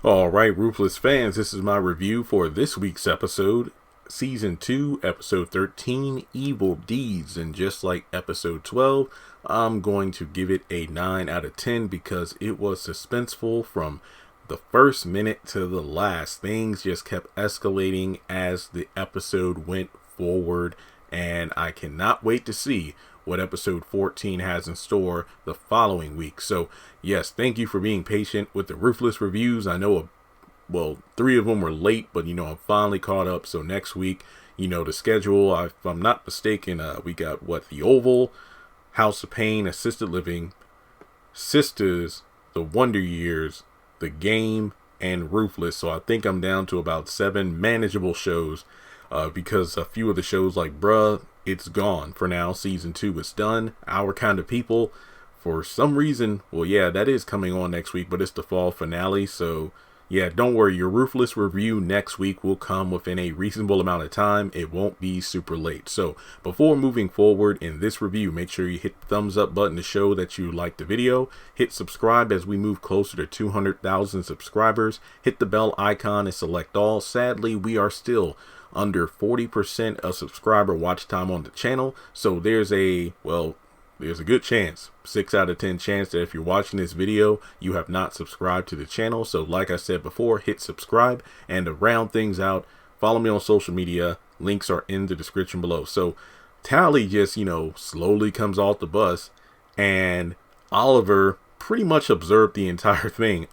All right, Ruthless fans, this is my review for this week's episode, Season 2, Episode 13, Evil Deeds. And just like Episode 12, I'm going to give it a 9 out of 10 because it was suspenseful from the first minute to the last. Things just kept escalating as the episode went forward, and I cannot wait to see what episode 14 has in store the following week. So yes, thank you for being patient with the Ruthless reviews. I know, well, 3 of them were late, but I'm finally caught up. So next week, the schedule, if I'm not mistaken, we got the Oval, House of Pain, Assisted Living, Sisters, The Wonder Years, The Game, and Ruthless. So I think I'm down to about 7 manageable shows, because a few of the shows like Bruh, it's gone for now. Season 2 is done. Our Kind of People, for some reason, well, yeah, that is coming on next week, but it's the fall finale. So yeah, don't worry, your Ruthless review next week will come within a reasonable amount of time. It won't be super late. So before moving forward in this review, make sure you hit the thumbs up button to show that you like the video. Hit subscribe as we move closer to 200,000 subscribers. Hit the bell icon and select all. Sadly, we are still under 40% of subscriber watch time on the channel. So there's a good chance, 6 out of 10 chance, that if you're watching this video, you have not subscribed to the channel. So like I said before, hit subscribe, and to round things out, follow me on social media. Links are in the description below. So Tally just, slowly comes off the bus, and Oliver pretty much observed the entire thing.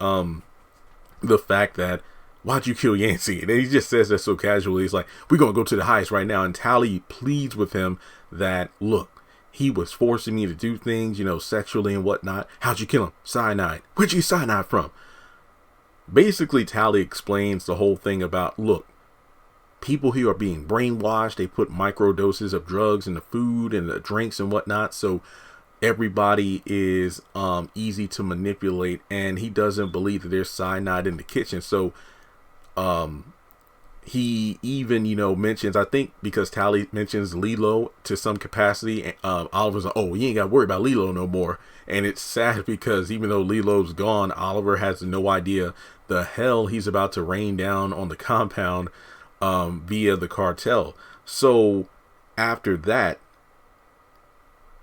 The fact that, why'd you kill Yancey? And he just says that so casually. He's like, we're going to go to the highest right now. And Tally pleads with him that, look, he was forcing me to do things, sexually and whatnot. How'd you kill him? Cyanide. Where'd you get cyanide from? Basically, Tally explains the whole thing about, look, people here are being brainwashed. They put micro doses of drugs in the food and the drinks and whatnot. So everybody is easy to manipulate. And he doesn't believe that there's cyanide in the kitchen. So he even, mentions, I think because Tally mentions Lilo to some capacity, Oliver's like, oh, you ain't got to worry about Lilo no more. And it's sad because even though Lilo's gone, Oliver has no idea the hell he's about to rain down on the compound via the cartel. So after that,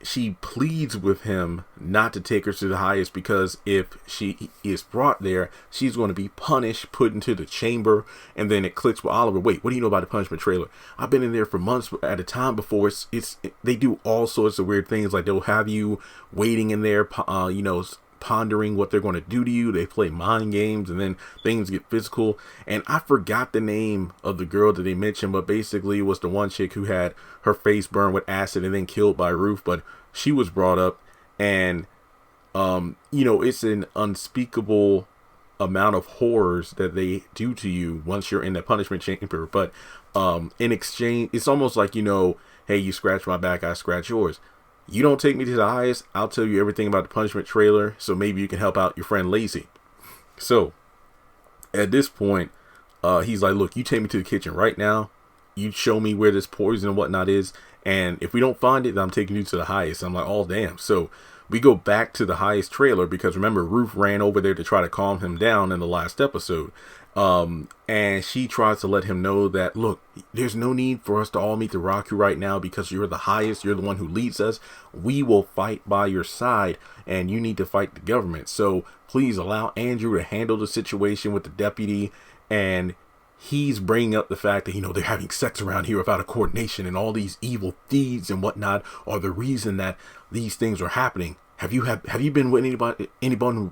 she pleads with him not to take her to the highest, because if she is brought there, she's going to be punished, put into the chamber. And then it clicks with Oliver. Wait, what do you know about the punishment trailer? I've been in there for months at a time before. They do all sorts of weird things. Like, they'll have you waiting in there, pondering what they're going to do to you. They play mind games, and then things get physical. And I forgot the name of the girl that they mentioned, but basically it was the one chick who had her face burned with acid and then killed by Ruth. But she was brought up, and it's an unspeakable amount of horrors that they do to you once you're in the punishment chamber. But in exchange, it's almost like, hey, you scratch my back, I scratch yours. You don't take me to the highest, I'll tell you everything about the punishment trailer, so maybe you can help out your friend Lacey. So at this point, he's like, look, you take me to the kitchen right now. You show me where this poison and whatnot is, and if we don't find it, then I'm taking you to the highest. I'm like, oh, damn. So we go back to the highest trailer, because remember, Ruth ran over there to try to calm him down in the last episode. And she tries to let him know that, look, there's no need for us to all meet the Raku right now, because you're the highest. You're the one who leads us. We will fight by your side, and you need to fight the government. So please allow Andrew to handle the situation with the deputy. And he's bringing up the fact that, they're having sex around here without a coordination, and all these evil deeds and whatnot are the reason that these things are happening. Have you been with anybody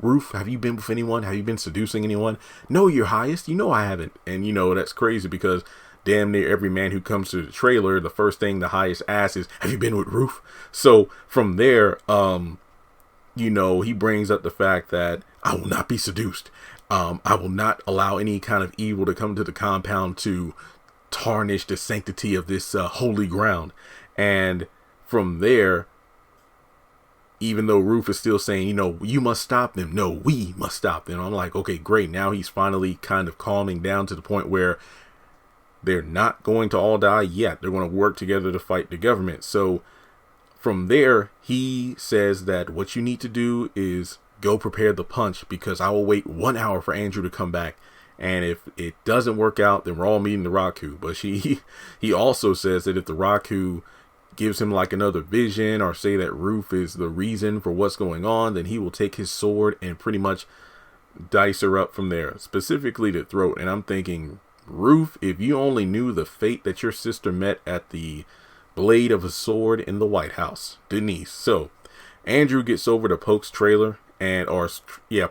Roof? Have you been with anyone? Have you been seducing anyone? No, your highest. I haven't. And that's crazy, because damn near every man who comes to the trailer, the first thing the highest asks is, have you been with Roof? So from there, he brings up the fact that I will not be seduced. I will not allow any kind of evil to come to the compound to tarnish the sanctity of this holy ground. And from there, even though Ruth is still saying, you must stop them. No, we must stop them. I'm like, okay, great. Now he's finally kind of calming down to the point where they're not going to all die yet. They're going to work together to fight the government. So from there, he says that what you need to do is go prepare the punch because I will wait 1 hour for Andrew to come back. And if it doesn't work out, then we're all meeting the Raku. But he also says that if the Raku gives him like another vision or say that Ruth is the reason for what's going on, then he will take his sword and pretty much dice her up from there, specifically the throat. And I'm thinking, Ruth, if you only knew the fate that your sister met at the blade of a sword in the White House, Denise. So Andrew gets over to Polk's trailer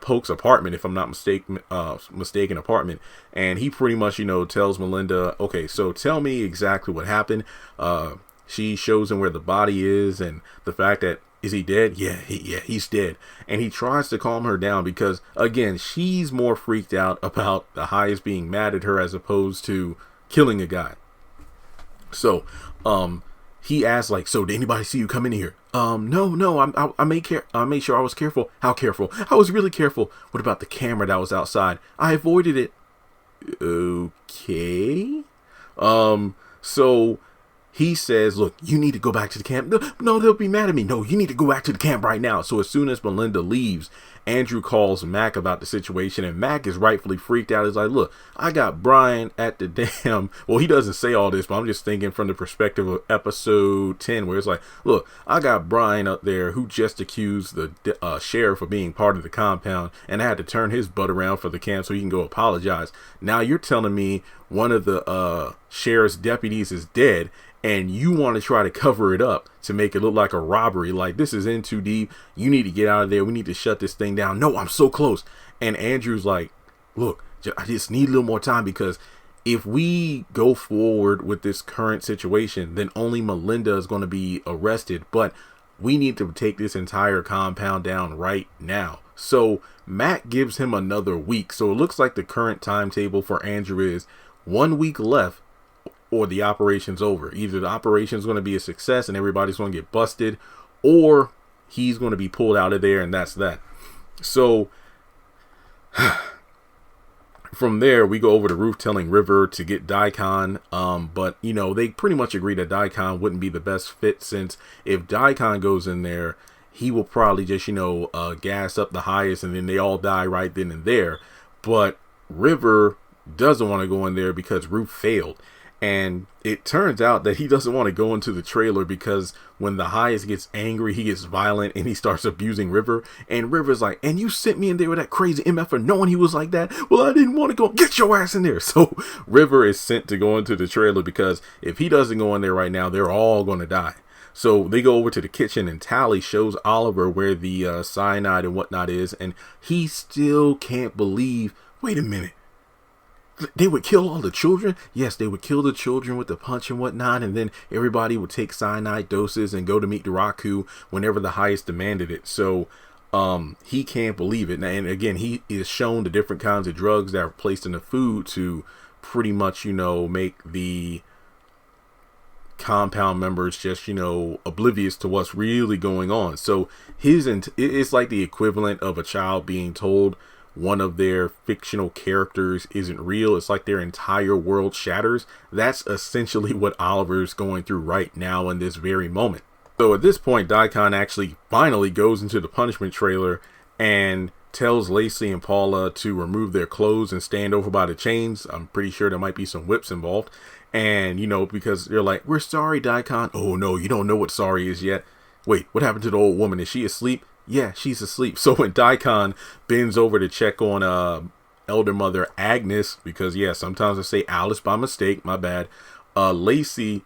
Polk's apartment, if I'm not mistaken, apartment. And he pretty much, tells Melinda, okay, so tell me exactly what happened. She shows him where the body is and the fact that, is he dead? Yeah, he's dead. And he tries to calm her down because, again, she's more freaked out about the highest being mad at her as opposed to killing a guy. So, he asks, like, so did anybody see you come in here? No, I made sure I was careful. How careful? I was really careful. What about the camera that was outside? I avoided it. Okay. So he says, look, you need to go back to the camp. No, they'll be mad at me. No, you need to go back to the camp right now. So as soon as Melinda leaves, Andrew calls Mac about the situation, and Mac is rightfully freaked out. He's like, look, I got Brian at the damn, well, he doesn't say all this, but I'm just thinking from the perspective of episode 10, where it's like, look, I got Brian up there who just accused the sheriff of being part of the compound, and I had to turn his butt around for the camp so he can go apologize. Now you're telling me one of the sheriff's deputies is dead, and you want to try to cover it up to make it look like a robbery. Like, this is in too deep. You need to get out of there. We need to shut this thing down. No, I'm so close. And Andrew's like, look, I just need a little more time, because if we go forward with this current situation, then only Melinda is going to be arrested. But we need to take this entire compound down right now. So Matt gives him another week. So it looks like the current timetable for Andrew is 1 week left, or the operation's over. Either the operation's going to be a success and everybody's going to get busted, or he's going to be pulled out of there, and that's that. So from there, we go over to Ruth telling River to get Daikon. But, they pretty much agree that Daikon wouldn't be the best fit, since if Daikon goes in there, he will probably just, gas up the highest, and then they all die right then and there. But River doesn't want to go in there because Ruth failed. And it turns out that he doesn't want to go into the trailer because when the highest gets angry, he gets violent and he starts abusing River. And River's like, and you sent me in there with that crazy MF for knowing he was like that? Well, I didn't want to go. Get your ass in there. So River is sent to go into the trailer because if he doesn't go in there right now, they're all going to die. So they go over to the kitchen, and Tally shows Oliver where the cyanide and whatnot is. And he still can't believe, wait a minute. They would kill all the children? Yes, they would kill the children with the punch and whatnot, and then everybody would take cyanide doses and go to meet the Raku whenever the highest demanded it. So he can't believe it. And again, he is shown the different kinds of drugs that are placed in the food to pretty much, make the compound members just, oblivious to what's really going on. So it's like the equivalent of a child being told one of their fictional characters isn't real. It's like their entire world shatters. That's essentially what Oliver's going through right now in this very moment. So at this point, Daikon actually finally goes into the punishment trailer and tells Lacey and Paula to remove their clothes and stand over by the chains. I'm pretty sure there might be some whips involved. And, because they're like, we're sorry, Daikon. Oh, no, you don't know what sorry is yet. Wait, what happened to the old woman? Is she asleep? Yeah, she's asleep. So when Daikon bends over to check on elder mother Agnes, because sometimes I say Alice by mistake, my bad. Lacey,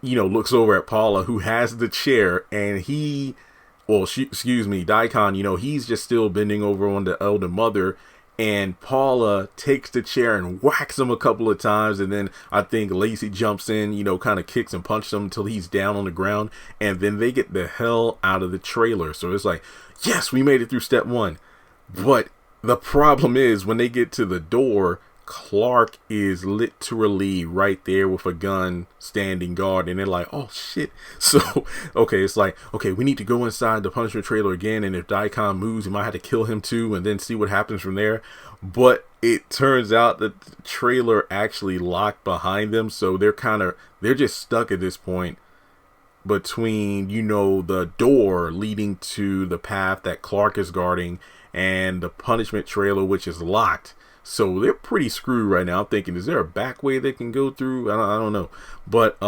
looks over at Paula, who has the chair, and Daikon, he's just still bending over on the elder mother, and Paula takes the chair and whacks him a couple of times, and then I think Lacey jumps in, kind of kicks and punches him until he's down on the ground, and then they get the hell out of the trailer. So it's like, yes, we made it through step one. But the problem is, when they get to the door, Clark is literally right there with a gun standing guard, and they're like, oh shit. So it's like, okay, we need to go inside the punishment trailer again, and if Daikon moves, we might have to kill him too, and then see what happens from there. But it turns out that the trailer actually locked behind them, so they're just stuck at this point between, the door leading to the path that Clark is guarding and the punishment trailer, which is locked. So they're pretty screwed right now. I'm thinking, is there a back way they can go through? I don't know. But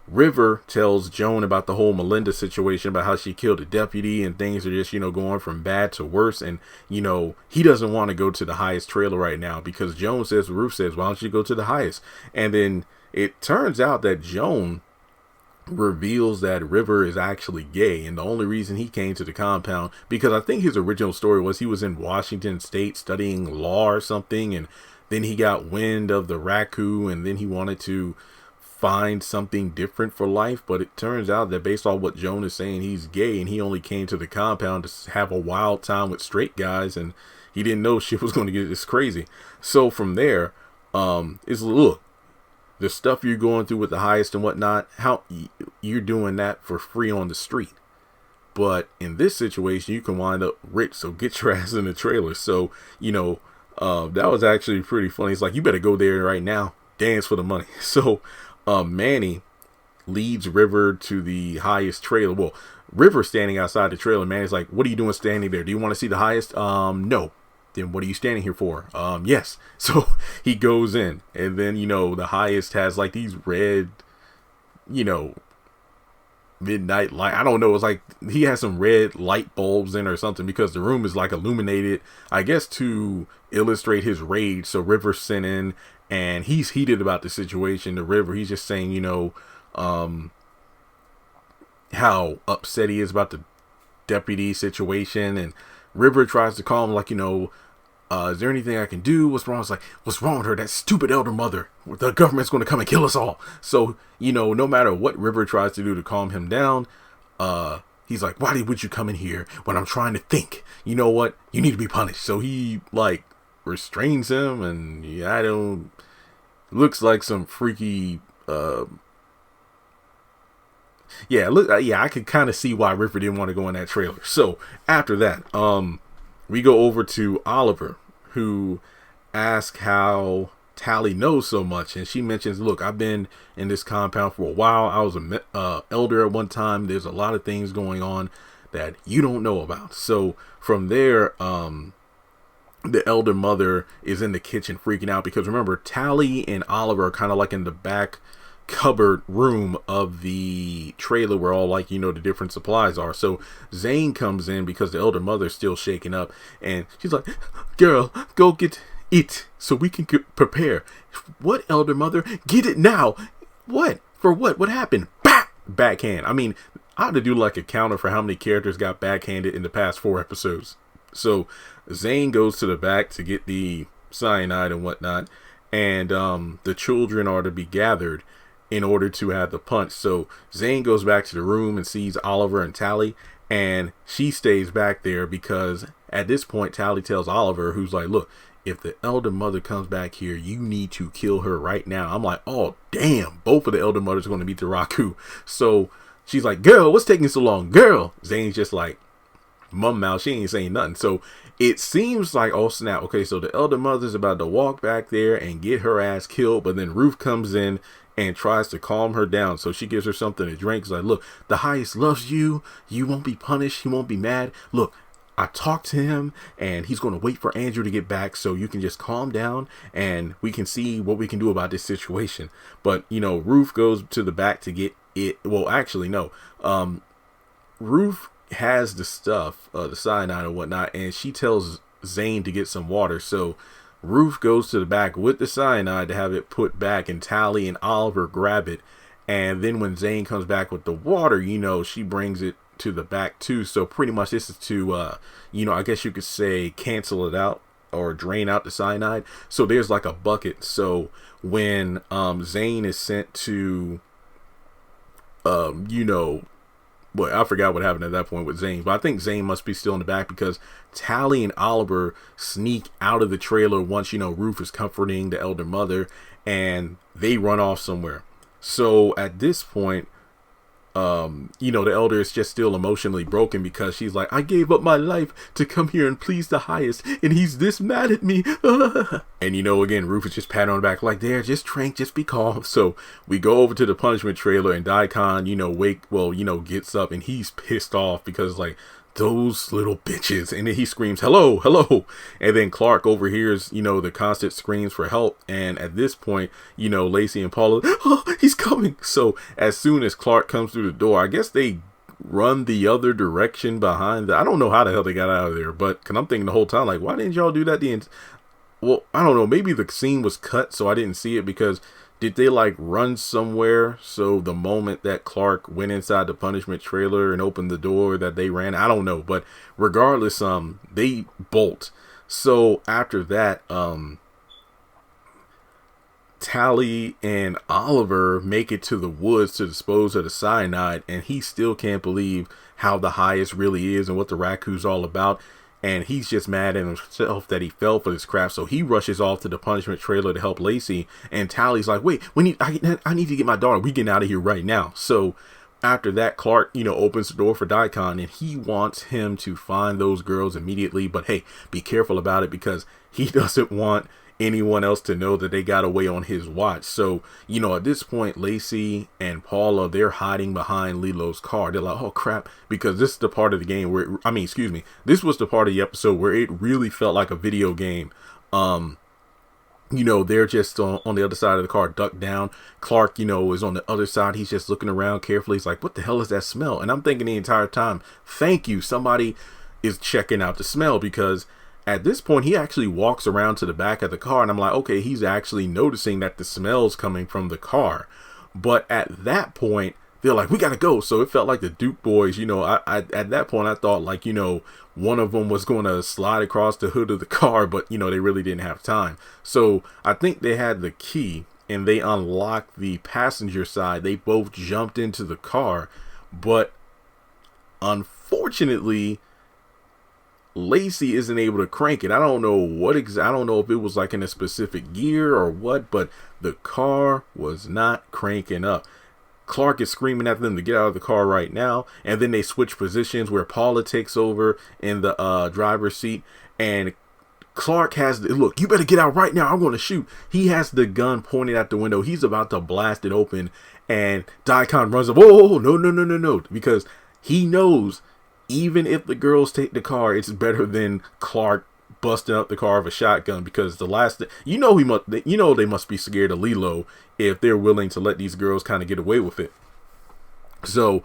River tells Joan about the whole Melinda situation, about how she killed a deputy, and things are just, going from bad to worse. And, he doesn't want to go to the highest trailer right now because Joan says, Ruth says, why don't you go to the highest? And then it turns out that Joan reveals that River is actually gay, and the only reason he came to the compound, because I think his original story was he was in Washington State studying law or something, and then he got wind of the Raku, and then he wanted to find something different for life. But it turns out that based on what Joan is saying, he's gay, and he only came to the compound to have a wild time with straight guys, and he didn't know shit was going to get this crazy. So from there, look, the stuff you're going through with the highest and whatnot, how you're doing that for free on the street. But in this situation, you can wind up rich. So get your ass in the trailer. So, that was actually pretty funny. It's like, you better go there right now. Dance for the money. So Manny leads River to the highest trailer. Well, River standing outside the trailer. Manny's like, what are you doing standing there? Do you want to see the highest? No. Then what are you standing here for? Yes. So he goes in, and then, the highest has like these red, midnight light. I don't know. It's like he has some red light bulbs in or something, because the room is like illuminated, I guess, to illustrate his rage. So River's sent in, and he's heated about the situation. The River, he's just saying, how upset he is about the deputy situation, and River tries to call him, like, is there anything I can do? What's wrong? It's like, what's wrong with her? That stupid elder mother. The government's going to come and kill us all. So, no matter what River tries to do to calm him down, he's like, why would you come in here when I'm trying to think? You know what? You need to be punished. So he, like, restrains him, and looks like some freaky, I could kind of see why River didn't want to go in that trailer. So after that, we go over to Oliver, who asks how Tally knows so much, and she mentions, look, I've been in this compound for a while. I was an elder at one time. There's a lot of things going on that you don't know about. So from there, the elder mother is in the kitchen freaking out, because remember, Tally and Oliver are kind of like in the back cupboard room of the trailer where all, like, the different supplies are. So Zane comes in because the elder mother's still shaking up, and she's like, girl, go get it so we can prepare. What, elder mother? Get it now. What? For what? What happened? Backhand. I mean, I had to do like a counter for how many characters got backhanded in the past 4 episodes. So Zane goes to the back to get the cyanide and whatnot, and the children are to be gathered in order to have the punch. So Zane goes back to the room and sees Oliver and Tally, and she stays back there because at this point Tally tells Oliver, who's like, look, if the elder mother comes back here, you need to kill her right now. I'm like, oh damn, both of the elder mothers are going to meet the Raku. So she's like, girl, what's taking so long? Girl. Zane's just like, mum mouth, she ain't saying nothing. So it seems like, oh snap, okay, so the elder mother's about to walk back there and get her ass killed, but then Ruth comes in and tries to calm her down. So she gives her something to drink. It's like, look, the highest loves you. You won't be punished. He won't be mad. Look, I talked to him, and he's going to wait for Andrew to get back, so you can just calm down and we can see what we can do about this situation. But, Ruth goes to the back to get it. Well, actually, no. Ruth has the stuff, the cyanide and whatnot, and she tells Zane to get some water. So Ruth goes to the back with the cyanide to have it put back, and Tally and Oliver grab it. And then when Zane comes back with the water, she brings it to the back too. So pretty much this is to, I guess you could say cancel it out or drain out the cyanide. So there's like a bucket. So when Zane is sent to, well, I forgot what happened at that point with Zane, but I think Zane must be still in the back because Tally and Oliver sneak out of the trailer once, Ruth is comforting the elder mother, and they run off somewhere. So at this point, the elder is just still emotionally broken because she's like, I gave up my life to come here and please the highest, and he's this mad at me. And again, Rufus just pat on the back like, there, just Trank, just be calm. So we go over to the punishment trailer, and Daikon, gets up, and he's pissed off because like, those little bitches. And then he screams, hello, hello. And then Clark overhears, the constant screams for help. And at this point, Lacey and Paula, oh, he's coming. So as soon as Clark comes through the door, I guess they run the other direction behind I don't know how the hell they got out of there, but cause I'm thinking the whole time, like, why didn't y'all do that? Well, I don't know. Maybe the scene was cut, so I didn't see it, because did they like run somewhere? So the moment that Clark went inside the punishment trailer and opened the door that they ran, I don't know. But regardless, they bolt. So after that, Tally and Oliver make it to the woods to dispose of the cyanide, and he still can't believe how the highest really is and what the raccoon's all about. And he's just mad at himself that he fell for this crap. So he rushes off to the punishment trailer to help Lacey. And Tally's like, wait, I need to get my daughter. We getting out of here right now. So after that, Clark, opens the door for Daikon, and he wants him to find those girls immediately. But hey, be careful about it, because he doesn't want anyone else to know that they got away on his watch. So, at this point, Lacey and Paula, they're hiding behind Lilo's car. They're like, oh crap, because this is the part of the game where, this was the part of the episode where it really felt like a video game. They're just on the other side of the car, ducked down. Clark, is on the other side. He's just looking around carefully. He's like, what the hell is that smell? And I'm thinking the entire time, thank you, somebody is checking out the smell, because at this point, he actually walks around to the back of the car, and I'm like, okay, he's actually noticing that the smell's coming from the car. But at that point, they're like, we gotta go. So it felt like the Duke boys, I at that point, I thought like, one of them was going to slide across the hood of the car, but, they really didn't have time. So I think they had the key, and they unlocked the passenger side. They both jumped into the car, but unfortunately, Lacey isn't able to crank it. I don't know I don't know if it was like in a specific gear or what, but the car was not cranking up. Clark is screaming at them to get out of the car right now, and then they switch positions where Paula takes over in the driver's seat, and Clark has look, you better get out right now, I'm going to shoot. He has the gun pointed at the window. He's about to blast it open, and Daikon runs up. Oh, no, because he knows even if the girls take the car, it's better than Clark busting up the car with a shotgun, because the last they must be scared of Lilo if they're willing to let these girls kind of get away with it. So,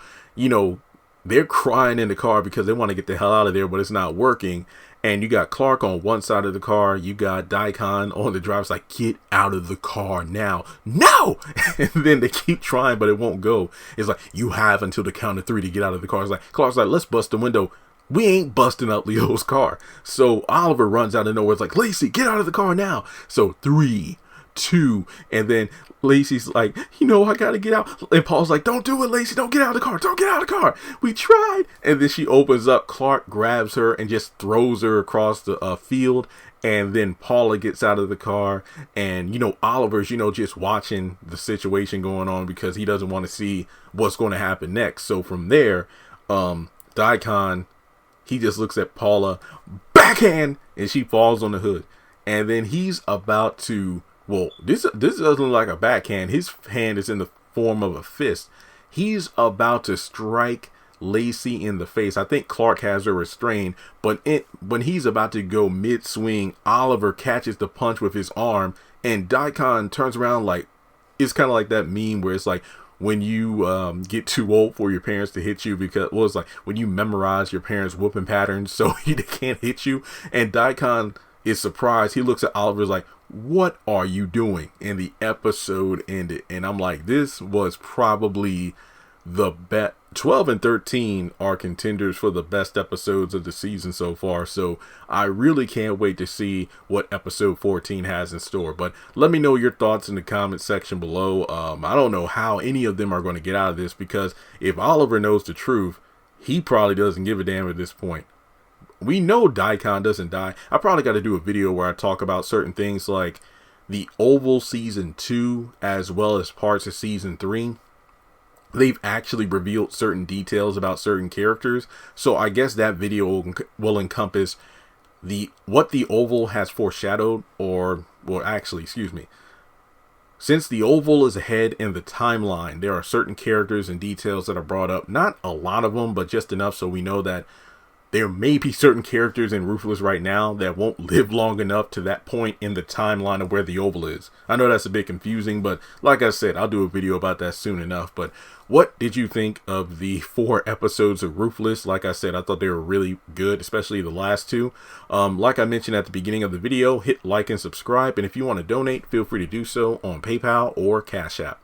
they're crying in the car because they want to get the hell out of there, but it's not working. And you got Clark on one side of the car, you got Daikon on the driver's like, get out of the car now. No! And then they keep trying, but it won't go. It's like, you have until the count of 3 to get out of the car. It's like, Clark's like, let's bust the window. We ain't busting up Leo's car. So Oliver runs out of nowhere. It's like, Lacey, get out of the car now. So 3, 2, and then Lacey's like, I gotta get out. And Paul's like, don't do it, Lacey. Don't get out of the car. Don't get out of the car. We tried. And then she opens up. Clark grabs her and just throws her across the field. And then Paula gets out of the car. And, Oliver's, just watching the situation going on because he doesn't want to see what's going to happen next. So from there, Daikon, he just looks at Paula, backhand, and she falls on the hood. And then he's about to, well, this doesn't look like a backhand. His hand is in the form of a fist. He's about to strike Lacey in the face. I think Clark has her restrained, but when he's about to go mid-swing, Oliver catches the punch with his arm, and Daikon turns around like, it's kind of like that meme where it's like, when you get too old for your parents to hit you, because, well, it's like when you memorize your parents' whooping patterns so they can't hit you. And Daikon is surprised. He looks at Oliver's like, what are you doing? And the episode ended. And I'm like, this was probably the best. 12 and 13 are contenders for the best episodes of the season so far. So I really can't wait to see what episode 14 has in store. But let me know your thoughts in the comment section below. I don't know how any of them are going to get out of this, because if Oliver knows the truth, he probably doesn't give a damn at this point. We know Daikon doesn't die. I probably got to do a video where I talk about certain things like the Oval season 2 as well as parts of season 3. they've actually revealed certain details about certain characters. So I guess that video will encompass what the oval has foreshadowed, or, well, actually, excuse me. Since the oval is ahead in the timeline, there are certain characters and details that are brought up. Not a lot of them, but just enough so we know that there may be certain characters in Ruthless right now that won't live long enough to that point in the timeline of where the oval is. I know that's a bit confusing, but like I said, I'll do a video about that soon enough. But what did you think of the 4 episodes of Ruthless? Like I said, I thought they were really good, especially the last 2. Like I mentioned at the beginning of the video, hit like and subscribe. And if you want to donate, feel free to do so on PayPal or Cash App.